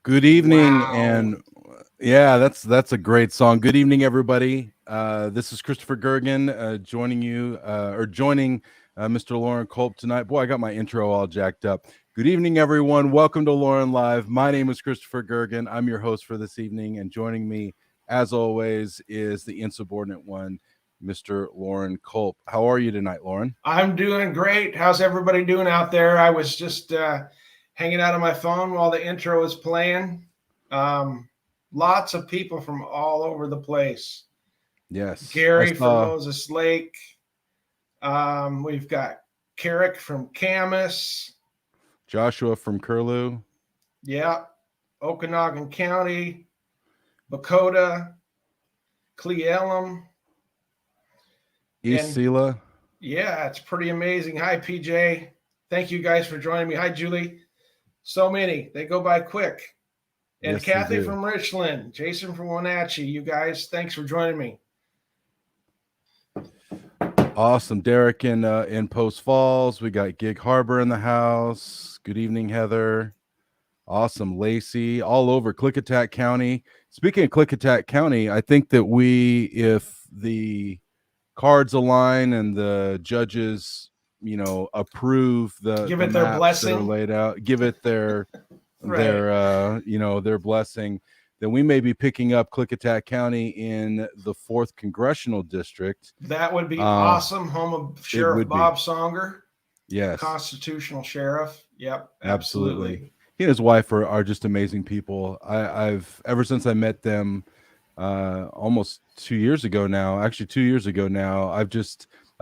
Good evening, Wow. and yeah, that's a great song. Good evening, everybody. This is Christopher Gergen joining you or joining Mr. Loren Culp tonight. Boy, I got my intro all jacked up. Good evening, everyone. Welcome to Loren Live. My name is Christopher Gergen. I'm your host for this evening, and joining me, as always, is the insubordinate one, Mr. Loren Culp. How are you tonight, Loren? I'm doing great. How's everybody doing out there? I was just hanging out on my phone while the intro was playing. Um, Lots of people from all over the place. Yes, I Gary from saw Moses Lake. We've got Carrick from Camas. Joshua from Curlew, Yeah. Okanagan County. Bakota. Cle Elum. East And Sela. yeah, it's pretty amazing. Hi, PJ. Thank you guys for joining me. Hi, Julie. So many. They go by quick. And Yes, they Kathy do. from Richland, Jason from Wenatchee. You guys, thanks for joining me. Awesome. Derek in Post Falls. We got Gig Harbor in the house. Good evening, Heather. Awesome. Lacey, all over Klickitat County. Speaking of Klickitat County, I think that if the cards align and the judges, approve Give the it their maps that are blessing. laid out, give it Right. their blessing, then we may be picking up Klickitat County in the 4th congressional district. That would be uh awesome. Home of it Sheriff would be. Bob Songer, Yes, constitutional sheriff. Yep, absolutely. absolutely. He and his wife are just amazing people. I've ever since I met them almost 2 years ago now, actually 2 years ago now, I've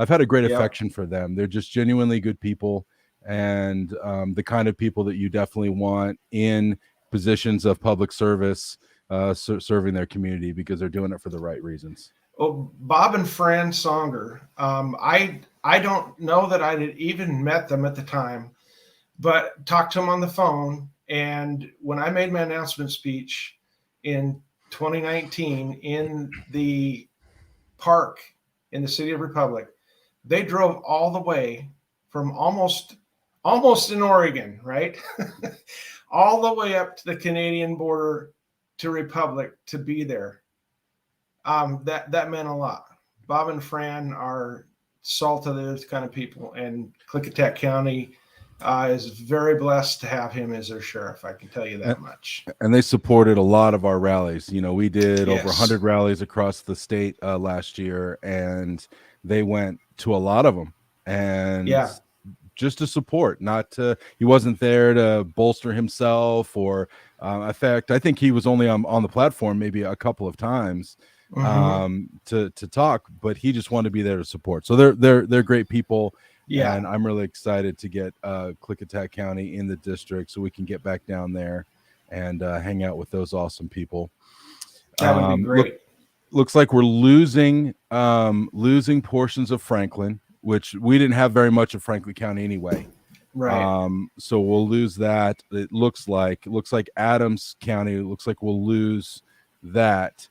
had a great Yep. affection for them. They're just genuinely good people, and the kind of people that you definitely want in positions of public service, serving their community because they're doing it for the right reasons. Well, Bob and Fran Songer. I don't know that I had even met them at the time, but talked to them on the phone. And when I made my announcement speech in 2019 in the park in the city of Republic, they drove all the way from almost in Oregon, right? All the way up to the Canadian border to Republic to be there. That meant a lot. Bob and Fran are salt of the earth kind of people, and Klickitat County is very blessed to have him as their sheriff. I can tell you And, that much. and they supported a lot of our rallies. We did over Yes. 100 rallies across the state last year, and they went to a lot of them. And Yeah. just to support, not to, he wasn't there to bolster himself or, in fact, I think he was only on the platform maybe a couple of times Mm-hmm. to talk, but he just wanted to be there to support. So they're great people. Yeah. And I'm really excited to get Klickitat County in the district so we can get back down there and hang out with those awesome people. That would be Look, great. looks like we're losing portions of Franklin, which we didn't have very much of Franklin County anyway. Right. So we'll lose that. It looks like Adams County. It looks like we'll lose that.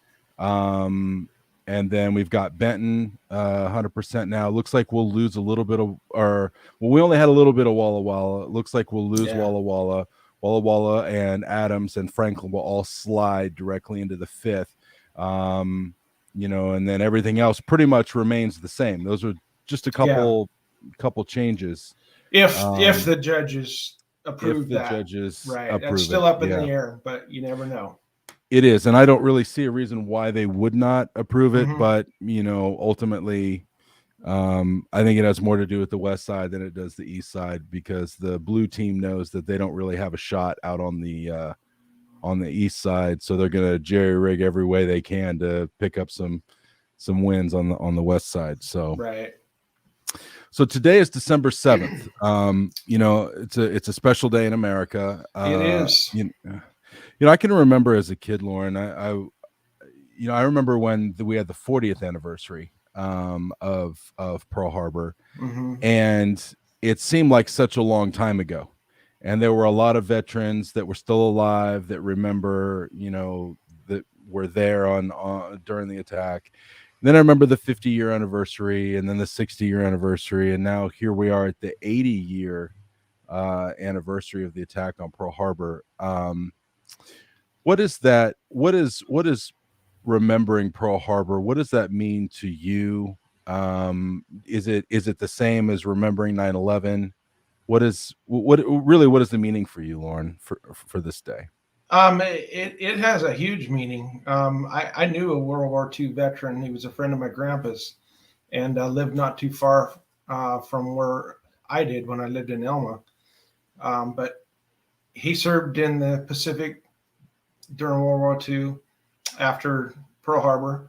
And then we've got Benton 100% now. It looks like we'll lose a little bit of, or well, we only had a little bit of Walla Walla. It looks like we'll lose Yeah. Walla Walla. Walla Walla and Adams and Franklin will all slide directly into the 5th. And then everything else pretty much remains the same. Those are just a Yeah. couple changes. If um, the judges if approve the that, judges right? That's approve still it. up in Yeah, the air, but you never know. it is. And I don't really see a reason why they would not approve it. Mm-hmm. But, ultimately, I think it has more to do with the west side than it does the east side because the blue team knows that they don't really have a shot out on the east side. So they're going to jerry rig every way they can to pick up some wins on the west side. Right. So today is December 7th. It's a special day in America. It is. I can remember as a kid, Loren. I remember when we had the 40th anniversary of Pearl Harbor, Mm-hmm. and it seemed like such a long time ago. And there were a lot of veterans that were still alive that remember, that were there on during the attack. And then I remember the 50-year anniversary, and then the 60-year anniversary, and now here we are at the 80-year anniversary of the attack on Pearl Harbor. What is that? What is remembering Pearl Harbor? What does that mean to you? Is it the same as remembering 9/11? What is the meaning for you, Loren, for this day? It has a huge meaning. I knew a World War II veteran. He was a friend of my grandpa's, and lived not too far from where I did when I lived in Elma. But he served in the Pacific during World War II after Pearl Harbor.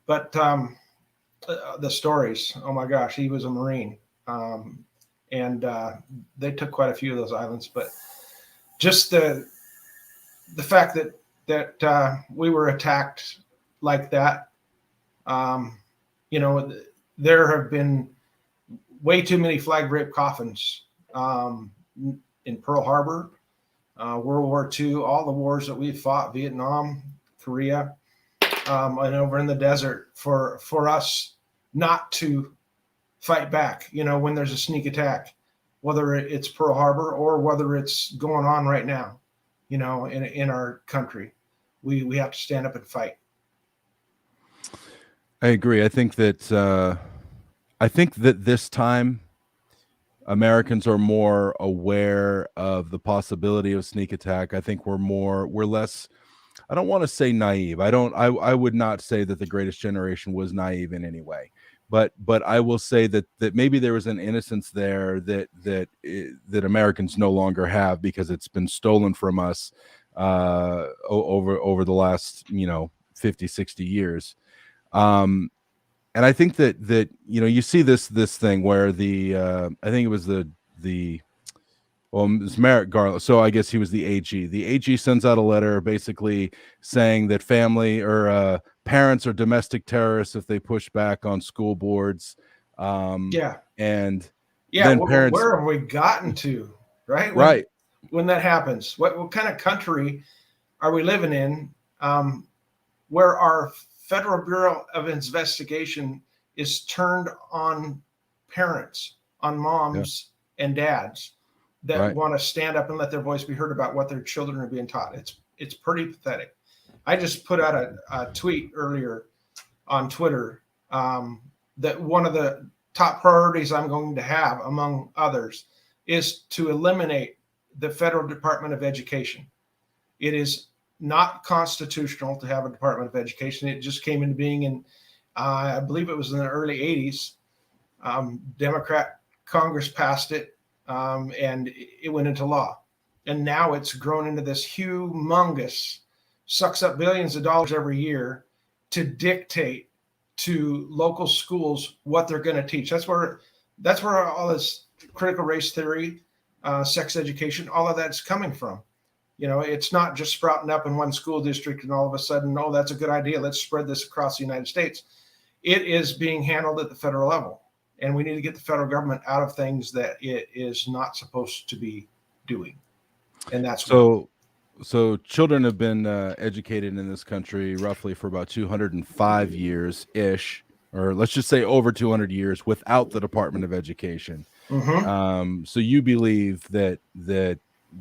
But the stories, oh my gosh, he was a Marine. And they took quite a few of those islands. But just the fact that we were attacked like that, um, you know, there have been way too many flag rape coffins in Pearl Harbor, World War II, all the wars that we've fought, Vietnam, Korea, and over in the desert for us not to fight back. You know, when there's a sneak attack, whether it's Pearl Harbor or whether it's going on right now, you know, in our country, we have to stand up and fight. I agree. I think that this time Americans are more aware of the possibility of sneak attack. I think we're less, I don't want to say naive. I would not say that the greatest generation was naive in any way. But I will say that maybe there was an innocence there that Americans no longer have because it's been stolen from us over the last 50, 60 years. Um, and I think that you see this thing where I think it was the well, it was Merrick Garland. So I guess he was the AG. The AG sends out a letter basically saying that family or parents are domestic terrorists if they push back on school boards. Yeah, And yeah. then parents, Where have we gotten to, right? right? When that happens, what kind of country are we living in, where our Federal Bureau of Investigation is turned on parents, on Yeah, moms and dads that right. want to stand up and let their voice be heard about what their children are being taught? It's pretty pathetic. I just put out a tweet earlier on Twitter, that one of the top priorities I'm going to have, among others, is to eliminate the Federal Department of Education. It is not constitutional to have a Department of Education. It just came into being in, I believe it was in the early 80s. Democrat Congress passed it, and it went into law. And now it's grown into this humongous, sucks up billions of dollars every year to dictate to local schools what they're going to teach. That's where all this critical race theory, sex education, all of that's coming from. You know, it's not just sprouting up in one school district and all of a sudden, oh, that's a good idea. Let's spread this across the United States. It is being handled at the federal level. And we need to get the federal government out of things that it is not supposed to be doing. And that's one. So children have been educated in this country roughly for about 205 years ish, or let's just say over 200 years without the Department of Education. Mm-hmm. So you believe that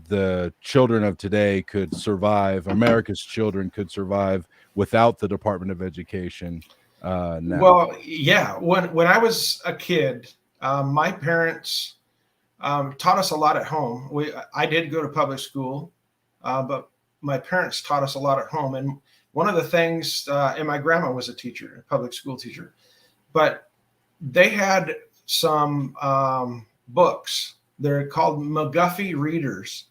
the children of today could survive, America's children could survive without the Department of Education now? Well, yeah. When I was a kid, my parents taught us a lot at home. I did go to public school, but my parents taught us a lot at home. And one of the things, and my grandma was a teacher, a public school teacher, but they had some books. They're called McGuffey readers.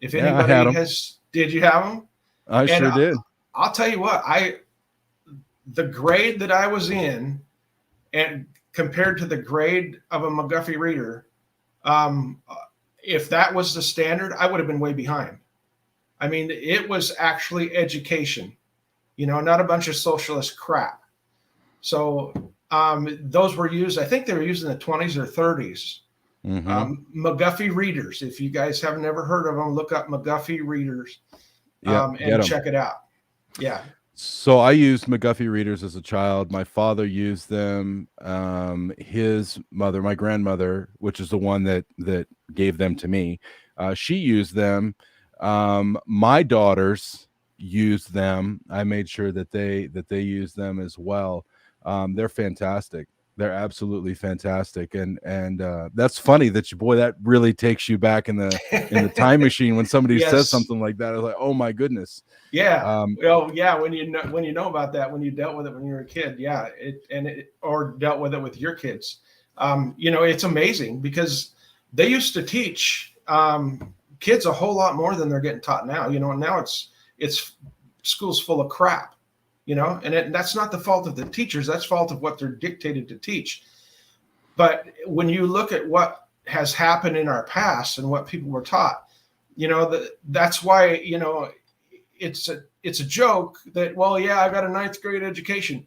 If Yeah, I had anybody them. has, did you have them? I And sure did. I'll tell you what, the grade that I was in, and compared to the grade of a McGuffey reader, um, if that was the standard, I would have been way behind. I mean, it was actually education, not a bunch of socialist crap. So those were used, I think they were used in the 20s or 30s. Mm-hmm. McGuffey readers. If you guys have never heard of them, look up McGuffey readers, Yep, get and them. check it out. Yeah. So I used McGuffey readers as a child. My father used them. His mother, my grandmother, which is the one that gave them to me, she used them. My daughters use them. I made sure that they use them as well. They're fantastic. They're absolutely fantastic, and that's funny that you, boy, that really takes you back in the time machine when somebody says Yes. something like that. I was like, oh my goodness. Yeah. Well, yeah. When you know about that, when you dealt with it when you were a kid, yeah, or dealt with it with your kids, it's amazing because they used to teach kids a whole lot more than they're getting taught now. And now it's schools full of crap. And that's not the fault of the teachers. That's fault of what they're dictated to teach. But when you look at what has happened in our past and what people were taught, that's why it's a joke that, well, yeah, I got a ninth grade education,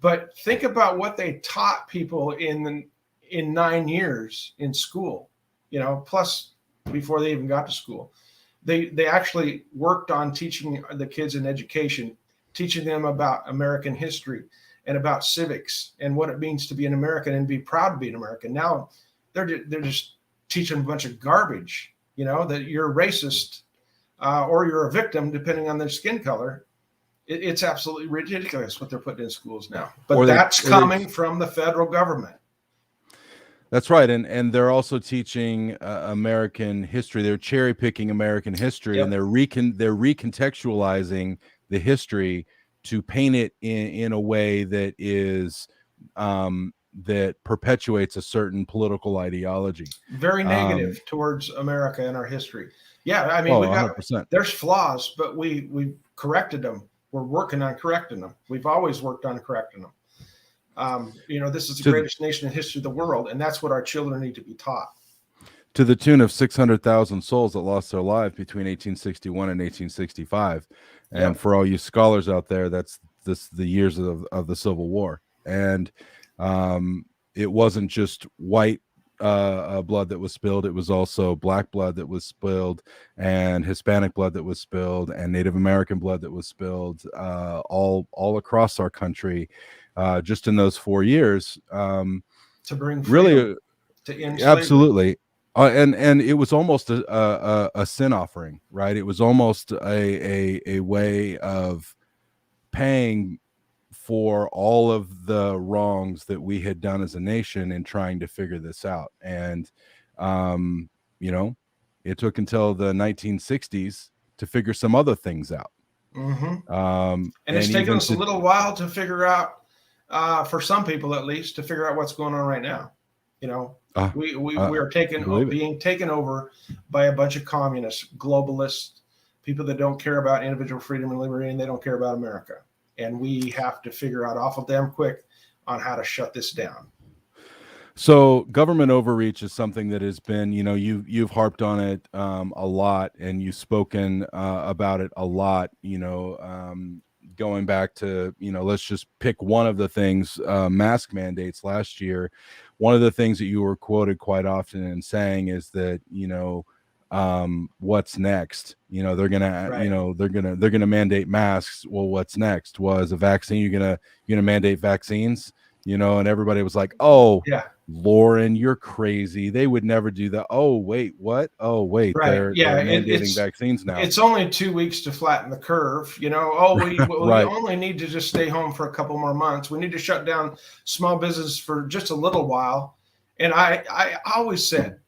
but think about what they taught people in 9 years in school, plus before they even got to school. They actually worked on teaching the kids in education, teaching them about American history and about civics and what it means to be an American and be proud to be an American. Now they're just teaching a bunch of garbage, that you're racist or you're a victim, depending on their skin color. It's absolutely ridiculous what they're putting in schools now. But that's coming from the federal government. That's right, and they're also teaching American history. They're cherry picking American history, and they're recontextualizing the history to paint it in a way that is that perpetuates a certain political ideology. Very negative towards America and our history. Yeah, I mean, 100%. There's flaws, but we corrected them. We're working on correcting them. We've always worked on correcting them. This is the greatest nation in history of the world, and that's what our children need to be taught. To the tune of 600,000 souls that lost their lives between 1861 and 1865. And for all you scholars out there, that's the years of the Civil War. And it wasn't just white blood that was spilled. It was also black blood that was spilled, and Hispanic blood that was spilled, and Native American blood that was spilled, all across our country, just in those 4 years. To bring really, to end absolutely. And it was almost a sin offering, right? It was almost a way of paying for all of the wrongs that we had done as a nation in trying to figure this out. And it took until the 1960s to figure some other things out. Mm-hmm. And it's taken us a little while to figure out, for some people at least, to figure out what's going on right now. We are being taken over by a bunch of communists, globalists, people that don't care about individual freedom and liberty, and they don't care about America. And we have to figure out awful damn quick on how to shut this down. So government overreach is something that has been, you've harped on it a lot, and you've spoken about it a lot, going back to, let's just pick one of the things, mask mandates last year. One of the things that you were quoted quite often in saying is that, what's next? They're gonna mandate masks. Well, what's next? Was a vaccine? You're gonna mandate vaccines? And everybody was like, oh yeah, Loren, you're crazy. They would never do that. Oh wait, what? Oh wait, they're mandating vaccines now. It's only 2 weeks to flatten the curve. We only need to just stay home for a couple more months. We need to shut down small business for just a little while. And I always said,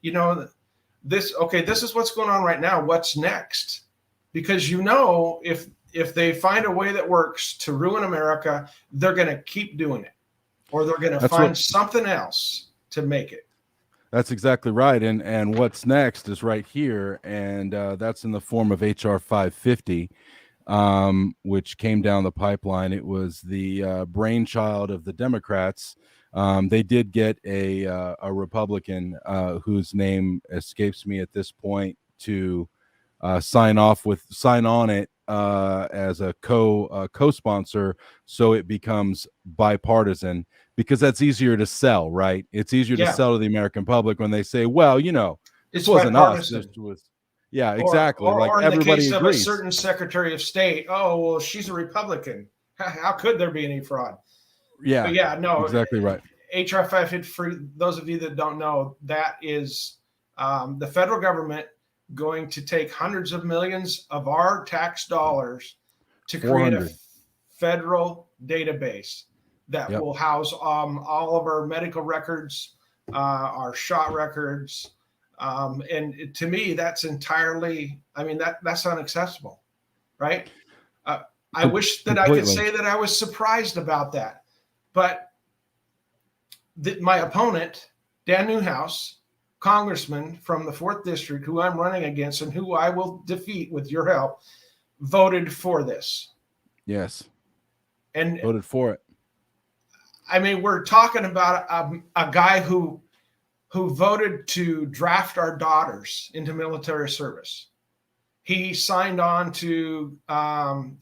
this is what's going on right now. What's next? Because if they find a way that works to ruin America, they're going to keep doing it, or they're going to find something else to make it. That's exactly right. And what's next is right here, and that's in the form of HR 550, which came down the pipeline. It was the brainchild of the Democrats. They did get a Republican whose name escapes me at this point to sign on it as a co-sponsor, so it becomes bipartisan, because that's easier to sell, right? It's easier to sell to the American public when they say, well, this wasn't us. This was, exactly. Or in the case of a certain Secretary of State, oh, well, she's a Republican. How could there be any fraud? Yeah, no, exactly right. HR 550, for those of you that don't know, that is the federal government going to take hundreds of millions of our tax dollars to create a 400. federal database that Yep. will house all of our medical records, our shot records. And to me, that's entirely, I mean, that's unacceptable, right? I wish that I could Completely. say that I was surprised about that. But my opponent, Dan Newhouse, congressman from the 4th District, who I'm running against and who I will defeat with your help, voted for this. Yes. And Voted for it. I mean, we're talking about a guy who voted to draft our daughters into military service. He signed on to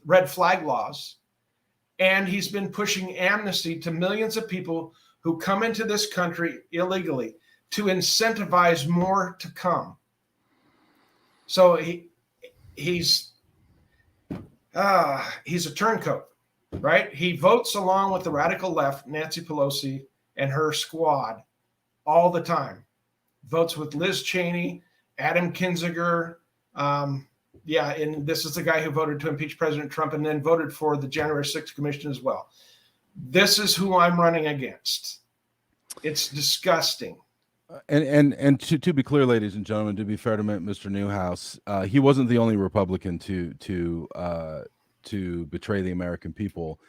red flag laws, and he's been pushing amnesty to millions of people who come into this country illegally to incentivize more to come. So he's a turncoat, right? He votes along with the radical left, Nancy Pelosi and her squad, all the time. Votes with Liz Cheney, Adam Kinzinger. And this is the guy who voted to impeach President Trump and then voted for the January 6th commission as well. This is who I'm running against. It's disgusting. And to be clear, ladies and gentlemen, to be fair to Mr. Newhouse, he wasn't the only Republican to betray the American people,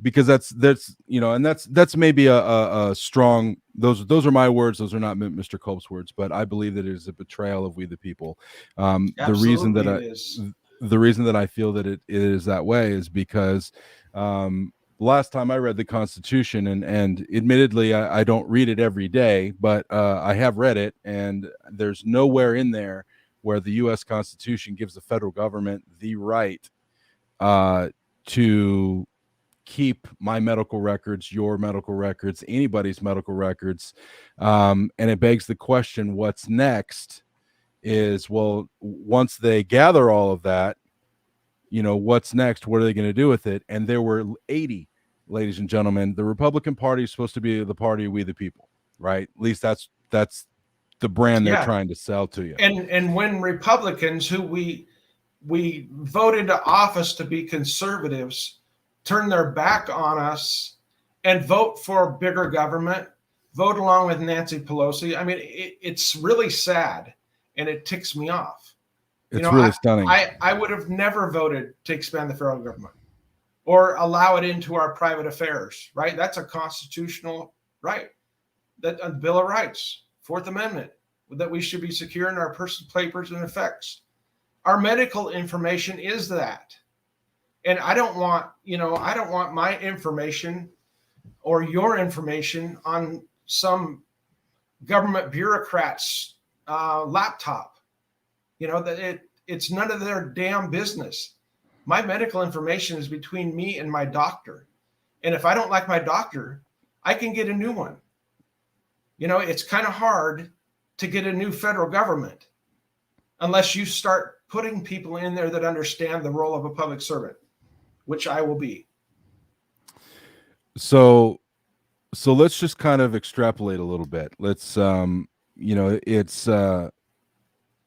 because that's you know, and that's maybe a strong. Those are my words. Those are not Mr. Culp's words, but I believe that it is a betrayal of we the people. The reason that I feel that it is that way is because last time I read the Constitution, and admittedly, I don't read it every day, but I have read it, and there's nowhere in there where the U.S. Constitution gives the federal government the right to keep my medical records, your medical records, anybody's medical records. And it begs the question, what's next is, well, once they gather all of that, you know, what's next? What are they going to do with it? And there were 80, ladies and gentlemen. The Republican Party is supposed to be the party of we the people, right? At least that's the brand they're trying to sell to you. And when Republicans, who we voted into office to be conservatives, turn their back on us and vote for bigger government, vote along with Nancy Pelosi, I mean, it's really sad, and it ticks me off. It's really stunning. I would have never voted to expand the federal government or allow it into our private affairs, right? That's a constitutional right. That a Bill of Rights, 4th Amendment, that we should be secure in our personal papers and effects. Our medical information is that. And I don't want my information or your information on some government bureaucrat's laptop. You know, that it's none of their damn business. My medical information is between me and my doctor. And if I don't like my doctor, I can get a new one. You know, it's kind of hard to get a new federal government unless you start putting people in there that understand the role of a public servant, which I will be. So let's just kind of extrapolate a little bit. Let's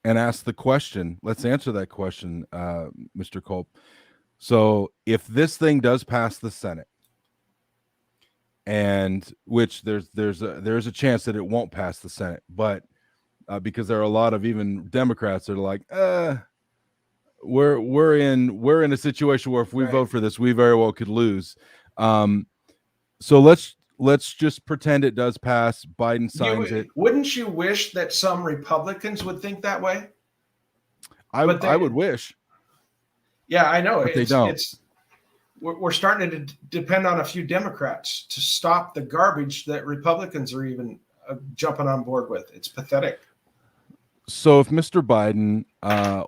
and ask the question. Let's answer that question, Mr. Culp. So if this thing does pass the Senate, and which there's a chance that it won't pass the Senate, but because there are a lot of even Democrats that are like, we're in a situation where if we vote for this, we very well could lose. So let's just pretend it does pass. Biden signs it. Wouldn't you wish that some Republicans would think that way? I would wish. Yeah, I know. But they don't. We're starting to depend on a few Democrats to stop the garbage that Republicans are even jumping on board with. It's pathetic. So if Mr. Biden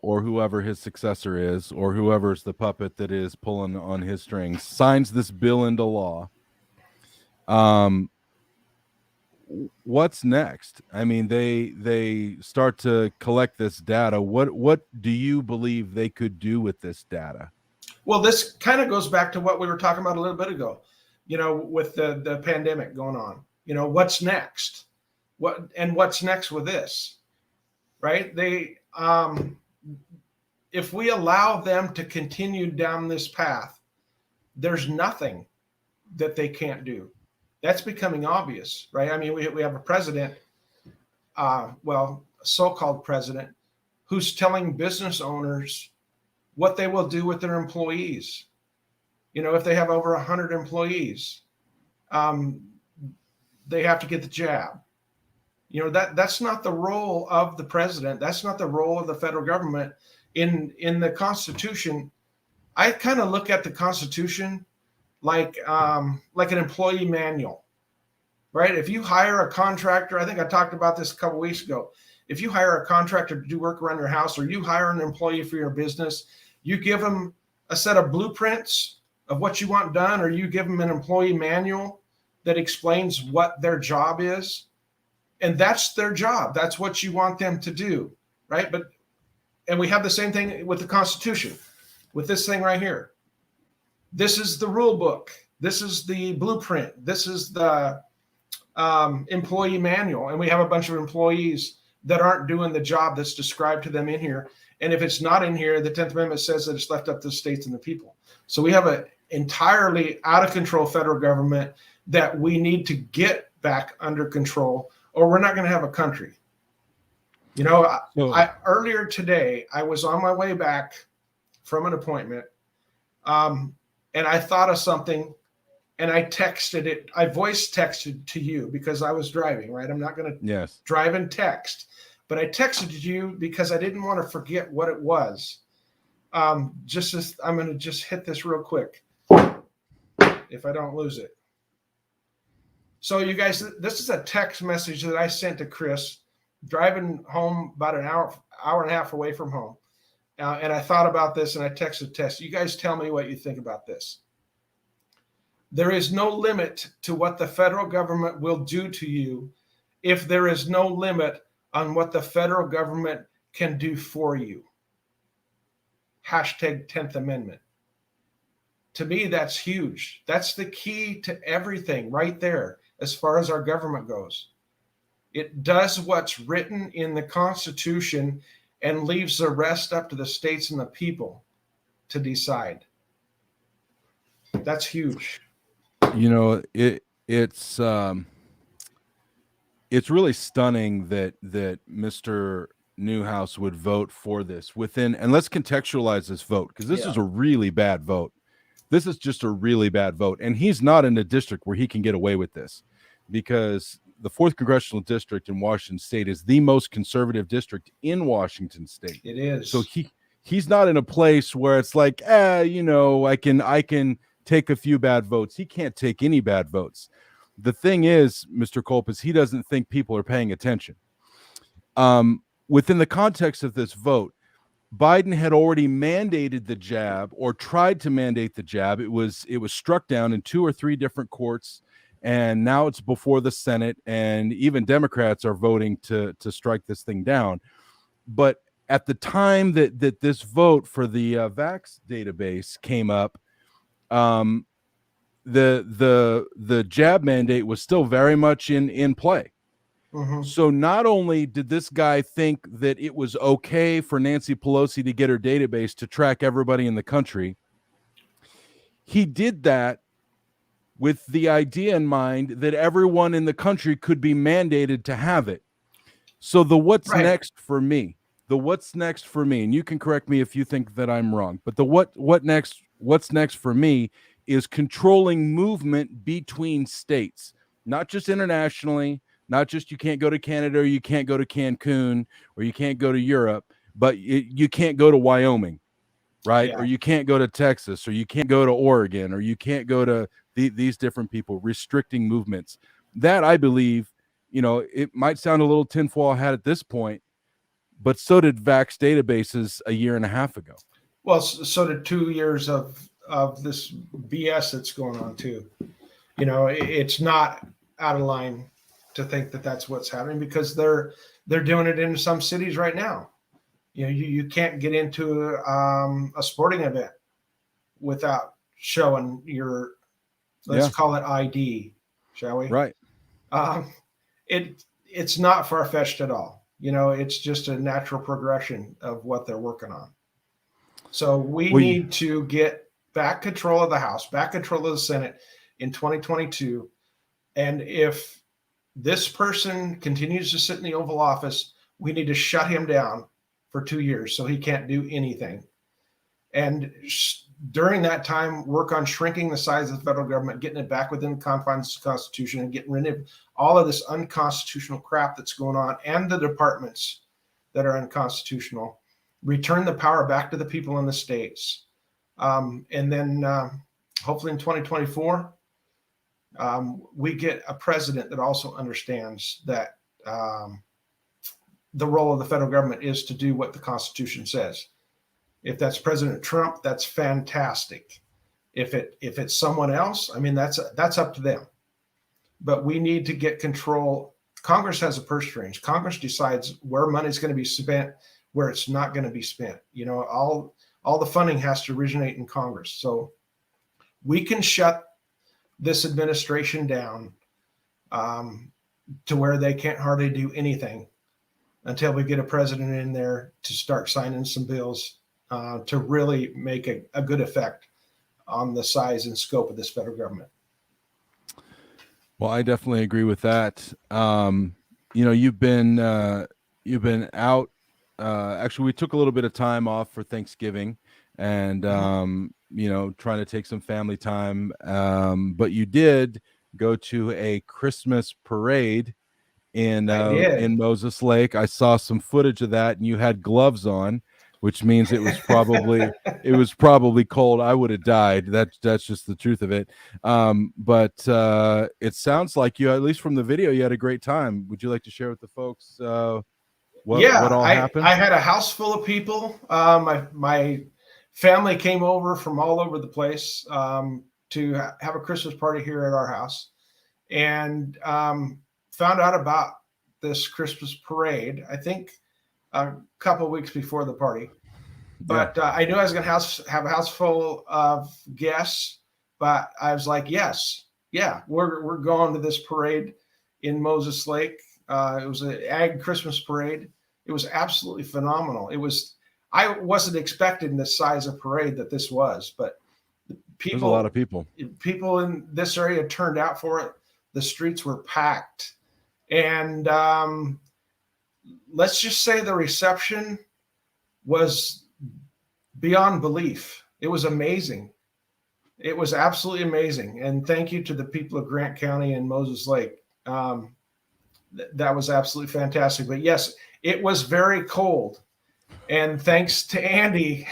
or whoever his successor is, or whoever's the puppet that is pulling on his strings, signs this bill into law, what's next? I mean, they start to collect this data. What do you believe they could do with this data? Well, this kind of goes back to what we were talking about a little bit ago, you know, with the pandemic going on. You know, what's next? What's next with this? Right? if we allow them to continue down this path, there's nothing that they can't do. That's becoming obvious, right? I mean, we have a president, well, a so-called president, who's telling business owners what they will do with their employees. You know, if they have over 100 employees, they have to get the jab. You know, that's not the role of the president. That's not the role of the federal government. In the Constitution, I kind of look at the Constitution like an employee manual, right? If you hire a contractor, I think I talked about this a couple of weeks ago. If you hire a contractor to do work around your house, or you hire an employee for your business, you give them a set of blueprints of what you want done, or you give them an employee manual that explains what their job is. And that's their job. That's what you want them to do, right? And we have the same thing with the Constitution, with this thing right here. This is the rule book. This is the blueprint. This is the employee manual. And we have a bunch of employees that aren't doing the job that's described to them in here. And if it's not in here, the 10th Amendment says that it's left up to the states and the people. So we have an entirely out of control federal government that we need to get back under control, or we're not going to have a country. You know, earlier today, I was on my way back from an appointment, and I thought of something, and I texted it. I voice texted to you because I was driving, right? I'm not going to drive and text, but I texted you because I didn't want to forget what it was. I'm going to just hit this real quick if I don't lose it. So you guys, this is a text message that I sent to Chris, driving home about an hour and a half away from home. And I thought about this, and I texted Tess. You guys tell me what you think about this. There is no limit to what the federal government will do to you if there is no limit on what the federal government can do for you. Hashtag 10th Amendment. To me, that's huge. That's the key to everything right there as far as our government goes. It does what's written in the Constitution and leaves the rest up to the states and the people to decide. That's huge. You know, it's really stunning that Mr. Newhouse would vote for this and let's contextualize this vote, because this is a really bad vote. This is just a really bad vote. And he's not in a district where he can get away with this, because the 4th Congressional District in Washington State is the most conservative district in Washington State. It is. So he's not in a place where it's like, you know, I can take a few bad votes. He can't take any bad votes. The thing is, Mr. Culp, is he doesn't think people are paying attention. Within the context of this vote, Biden had already mandated the jab, or tried to mandate the jab. It was struck down in 2 or 3 different courts, and now it's before the Senate, and even Democrats are voting to strike this thing down. But at the time that this vote for the Vax database came up, the jab mandate was still very much in play. Mm-hmm. So not only did this guy think that it was okay for Nancy Pelosi to get her database to track everybody in the country, he did that with the idea in mind that everyone in the country could be mandated to have it. So what's next for me, and you can correct me if you think that I'm wrong, but what's next for me is controlling movement between states, not just internationally, not just you can't go to Canada, or you can't go to Cancun, or you can't go to Europe, but you can't go to Wyoming, right? Yeah. Or you can't go to Texas, or you can't go to Oregon, or you can't go to these different people, restricting movements. That, I believe, you know, it might sound a little tinfoil hat at this point, but so did Vax databases a year and a half ago. Well, so did 2 years of this BS that's going on too. You know, it's not out of line to think that that's what's happening, because they're doing it in some cities right now. You know, you can't get into a sporting event without showing your, let's call it ID, shall we? Right. It's not far-fetched at all. It's just a natural progression of what they're working on. So we Well, need to get back control of the House, back control of the Senate in 2022. And if this person continues to sit in the Oval Office, we need to shut him down for 2 years so he can't do anything. And during that time, work on shrinking the size of the federal government, getting it back within the confines of the Constitution, and getting rid of all of this unconstitutional crap that's going on, and the departments that are unconstitutional. Return the power back to the people in the states. And then hopefully in 2024, we get a president that also understands that the role of the federal government is to do what the Constitution says. If that's President Trump, that's fantastic. If it's someone else, I mean, that's up to them. But we need to get control. Congress has a purse strings. Congress decides where money's going to be spent, where it's not going to be spent. All the funding has to originate in Congress. So we can shut this administration down to where they can't hardly do anything until we get a president in there to start signing some bills to really make a good effect on the size and scope of this federal government. Well, I definitely agree with that. You've been out. Actually, we took a little bit of time off for Thanksgiving, and trying to take some family time. But you did go to a Christmas parade in Moses Lake. I saw some footage of that, and you had gloves on, which means it was probably cold. I would have died. That's just the truth of it. But it sounds like you, at least from the video, you had a great time. Would you like to share with the folks what all happened? I had a house full of people. My family came over from all over the place to have a Christmas party here at our house, and found out about this Christmas parade, I think a couple of weeks before the party. But I knew I was going to have a house full of guests, but I was like, we're going to this parade in Moses Lake. It was an ag Christmas parade. It was absolutely phenomenal. I wasn't expecting the size of parade that this was, but there's a lot of people. People in this area turned out for it. The streets were packed. And let's just say the reception was beyond belief. It was amazing. It was absolutely amazing. And thank you to the people of Grant County and Moses Lake. That was absolutely fantastic. But yes, it was very cold. And thanks to Andy,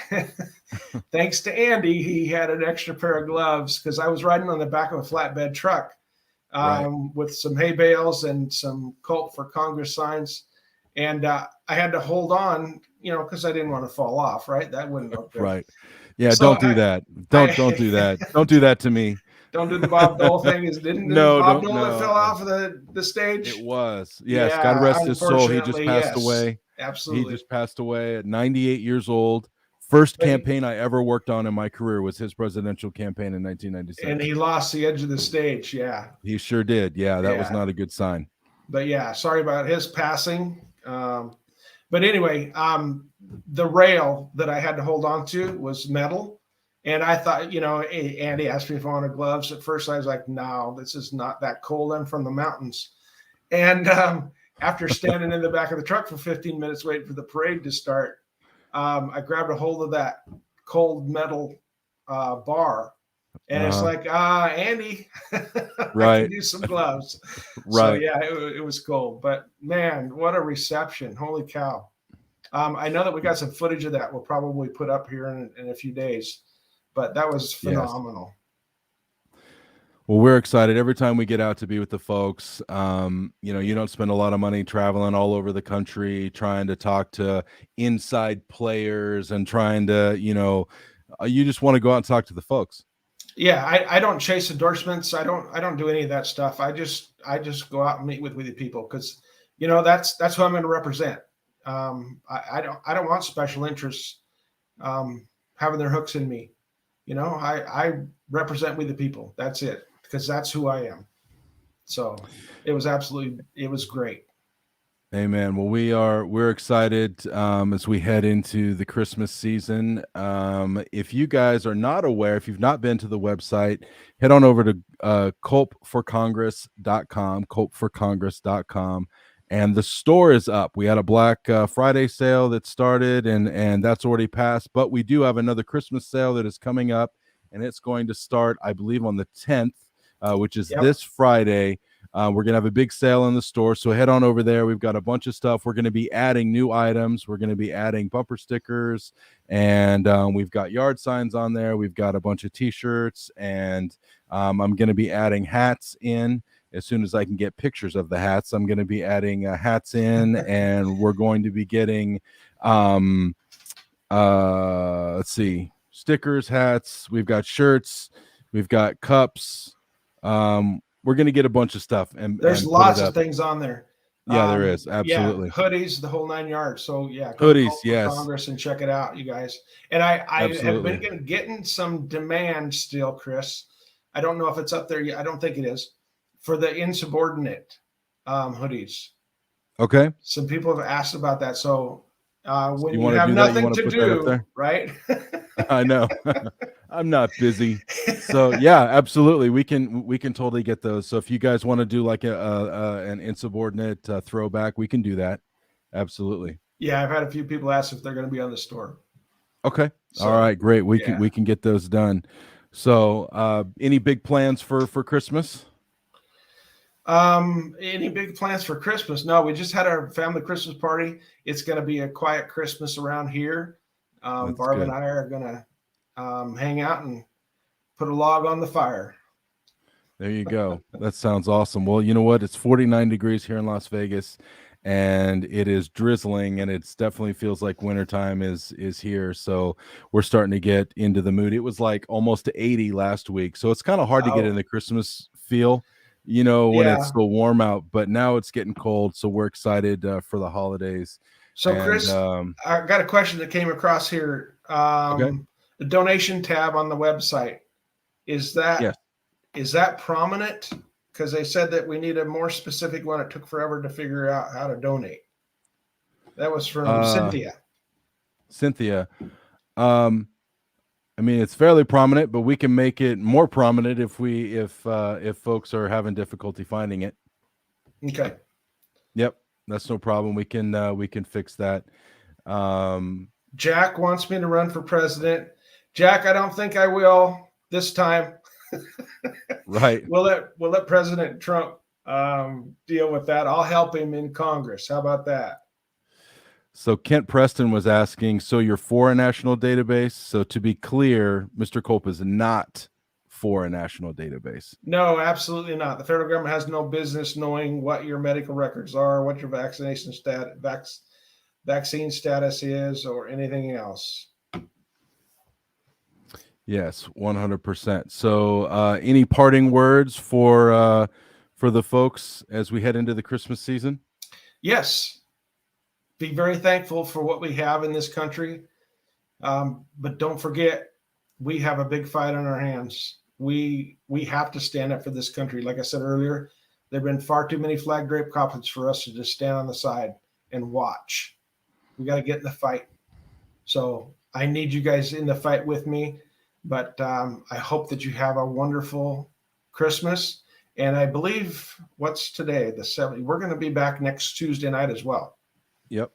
he had an extra pair of gloves, because I was riding on the back of a flatbed truck with some hay bales and some Cult for Congress signs. And I had to hold on, because I didn't want to fall off, right? That wouldn't look good. Right. Yeah, so don't do that. Don't do that. Don't do that to me. Don't do the Bob Dole thing. Didn't Bob Dole that fell off of the stage? It was. Yes, yeah, God rest his soul. He just passed away. Absolutely. He just passed away at 98 years old. First campaign I ever worked on in my career was his presidential campaign in 1996. And he lost the edge of the stage. Yeah. He sure did. Yeah, that was not a good sign. But yeah, sorry about his passing. But anyway, the rail that I had to hold on to was metal. And I thought, Andy asked me if I wanted gloves. At first, I was like, no, this is not that cold. I'm from the mountains. And after standing in the back of the truck for 15 minutes waiting for the parade to start, I grabbed a hold of that cold metal bar. And it's like, Andy, I can do some gloves. So, yeah, it was cold. But, man, what a reception. Holy cow. I know that we got some footage of that we'll probably put up here in a few days. But that was phenomenal. Yes. Well, we're excited every time we get out to be with the folks. You don't spend a lot of money traveling all over the country trying to talk to inside players and trying to, you just want to go out and talk to the folks. Yeah, I don't chase endorsements. I don't do any of that stuff. I just go out and meet with the people, because that's who I'm going to represent. I don't want special interests having their hooks in me. I represent we the people. That's it, because that's who I am. So it was great. Amen. Well, we're excited as we head into the Christmas season. If you guys are not aware, if you've not been to the website, head on over to culpforcongress.com, culpforcongress.com, and the store is up. We had a Black Friday sale that started, and that's already passed. But we do have another Christmas sale that is coming up, and it's going to start, I believe, on the 10th, which is Yep. this Friday. We're going to have a big sale in the store. So head on over there. We've got a bunch of stuff. We're going to be adding new items. We're going to be adding bumper stickers, and we've got yard signs on there. We've got a bunch of T-shirts, and I'm going to be adding hats in. As soon as I can get pictures of the hats, I'm going to be adding hats in, and we're going to be getting, let's see, stickers, hats. We've got shirts. We've got cups. We're going to get a bunch of stuff and There's put it lots of up. things on there. Yeah, there is. Yeah, Absolutely. hoodies, the whole 9 yards. So yeah, go to Hoodies, Cult for yes. Congress and check it out, you guys. And I have Absolutely. been getting some demand still, Chris. I don't know if it's up there yet. I don't think it is, for the insubordinate hoodies. Okay. Some people have asked about that. So when You you want to have do that? You nothing want to to put that up do, there? right? I know. I'm not busy. So yeah, absolutely. We can totally get those. So if you guys want to do like an insubordinate throwback, we can do that. Absolutely. Yeah, I've had a few people ask if they're going to be on the store. Okay. So, All right, great. We yeah. can get those done. So any big plans for Christmas? Any big plans for Christmas? No, we just had our family Christmas party. It's going to be a quiet Christmas around here. That's Barb and good. I are going to hang out and put a log on the fire. There you go. That sounds awesome. Well, you know what? It's 49 degrees here in Las Vegas, and it is drizzling, and it's definitely feels like wintertime is here. So we're starting to get into the mood. It was like almost 80 last week, so it's kind of hard to get in Oh, the Christmas feel, when it's yeah. so warm out. But now it's getting cold, so we're excited for the holidays. So, And Chris, I got a question that came across here. okay, The donation tab on the website, is yes. that prominent? Because they said that we need a more specific one. It took forever to figure out how to donate. That was from Uh, Cynthia. Cynthia. Um, I mean, it's fairly prominent, but we can make it more prominent if folks are having difficulty finding it. Okay. Yep, that's no problem. We can fix that. Um, Jack wants me to run for president. Jack, I don't think I will this time. right. We'll let President Trump deal with that. I'll help him in Congress. How about that? So Kent Preston was asking, so you're for a national database? So to be clear, Mr. Culp is not for a national database. No, absolutely not. The federal government has no business knowing what your medical records are, what your vaccine status is, or anything else. Yes, 100%. So any parting words for the folks as we head into the Christmas season? Yes, be very thankful for what we have in this country. But don't forget, we have a big fight on our hands. We have to stand up for this country. Like I said earlier, there have been far too many flag drape coffins for us to just stand on the side and watch. We got to get in the fight. So I need you guys in the fight with me. But I hope that you have a wonderful Christmas. And I believe what's today, the 7th. We're going to be back next Tuesday night as well. Yep.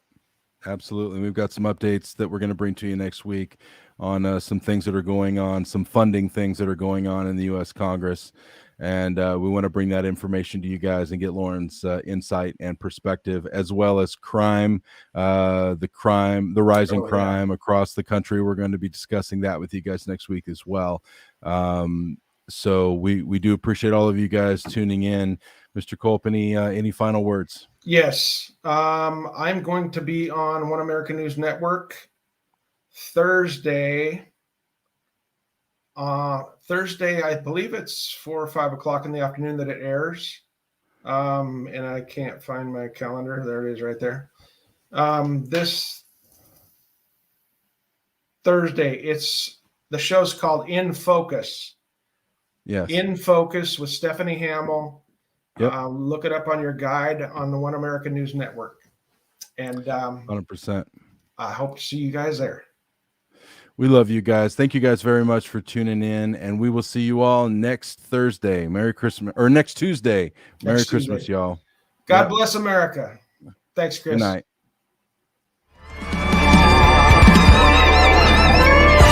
Absolutely. We've got some updates that we're going to bring to you next week on some things that are going on, some funding things that are going on in the U.S. Congress. And we want to bring that information to you guys and get Loren's insight and perspective, as well as the rising crime across the country. We're going to be discussing that with you guys next week as well. So we do appreciate all of you guys tuning in. Mr. Culp, any final words? Yes. I'm going to be on One American News Network Thursday. Thursday, I believe it's 4 or 5 o'clock in the afternoon that it airs. And I can't find my calendar. There it is right there. This Thursday, the show's called In Focus. Yes. In Focus with Stephanie Hamill. Yep. Look it up on your guide on the One American News Network. And 100%. I hope to see you guys there. We love you guys. Thank you guys very much for tuning in, and we will see you all next Thursday. Merry Christmas, or next Tuesday. Merry Christmas, y'all. God bless America. Thanks, Chris. Good night.